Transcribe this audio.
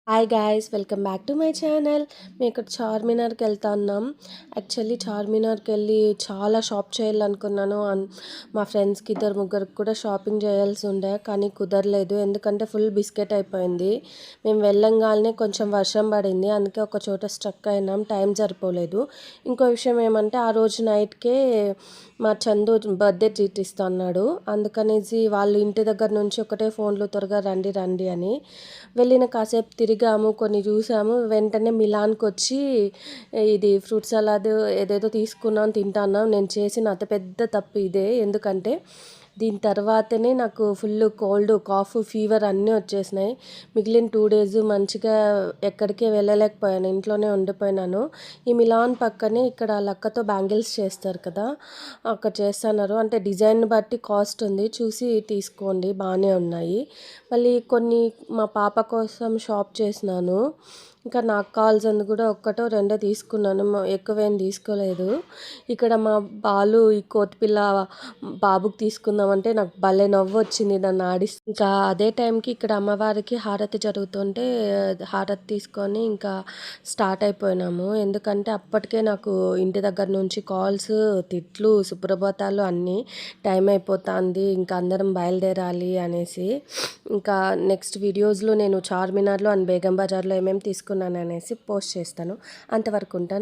Hi guys, welcome back to my channel. మేము ఇక్కడ చార్మినార్కి వెళ్తా ఉన్నాం. యాక్చువల్లీ చార్మినార్కి వెళ్ళి చాలా షాప్ చేయాలనుకున్నాను. మా ఫ్రెండ్స్కి ఇద్దరు ముగ్గురికి కూడా షాపింగ్ చేయాల్సి ఉండే, కానీ కుదరలేదు. ఎందుకంటే ఫుల్ బిస్కెట్ అయిపోయింది. మేము వెళ్ళంగానే కొంచెం వర్షం పడింది, అందుకే ఒక చోట స్ట్రక్ అయినాం. టైం సరిపోలేదు. ఇంకో విషయం ఏమంటే ఆ రోజు నైట్కే మా చందు బర్త్డే ట్రీట్ ఇస్తా అన్నాడు. అందుకనేసి వాళ్ళు ఇంటి దగ్గర నుంచి ఒకటే ఫోన్లు, త్వరగా రండి రండి అని వెళ్ళిన. కాసేపు తిరిగాము, కొన్ని చూసాము. వెంటనే మిలాన్కి వచ్చి ఇది ఫ్రూట్ సలాడ్ ఏదేదో తీసుకున్నాం, తింటున్నాం. నేను చేసిన అతిపెద్ద తప్పు ఇదే. ఎందుకంటే దీని తర్వాతనే నాకు ఫుల్ కోల్డ్, కాఫ్, ఫీవర్ అన్నీ వచ్చేసినాయి. మిగిలిన 2 days మంచిగా ఎక్కడికి వెళ్ళలేకపోయాను, ఇంట్లోనే ఉండిపోయినాను. ఈ మిలాన్ పక్కనే ఇక్కడ లక్కతో బ్యాంగిల్స్ చేస్తారు కదా, అక్కడ చేస్తున్నారు. అంటే డిజైన్ బట్టి కాస్ట్ ఉంది, చూసి తీసుకోండి, బాగానే ఉన్నాయి. మళ్ళీ కొన్ని మా పాప కోసం షాప్ చేసినాను. ఇంకా నాకు కావాల్సింది కూడా ఒక్కటో రెండో తీసుకున్నాను, ఎక్కువేం తీసుకోలేదు. ఇక్కడ మా బాలు ఈ కోతిపిల్ల బాబుకి తీసుకుందామంటే నాకు భలే నవ్వు వచ్చింది దాన్ని ఆడిస్తే. ఇంకా అదే టైంకి ఇక్కడ అమ్మవారికి హారతి జరుగుతుంటే హారతి తీసుకొని ఇంకా స్టార్ట్ అయిపోయినాము. ఎందుకంటే అప్పటికే నాకు ఇంటి దగ్గర నుంచి కాల్స్, తిట్లు, సుప్రభాతాలు అన్నీ. టైం అయిపోతుంది, ఇంకా అందరం బయలుదేరాలి అనేసి. ఇంకా నెక్స్ట్ వీడియోస్లో నేను చార్మినార్లో అండ్ బేగం బజార్లో ఏమేమి తీసుకున్నాను అనేసి పోస్ట్ చేస్తాను. అంతవరకు ఉంటాను.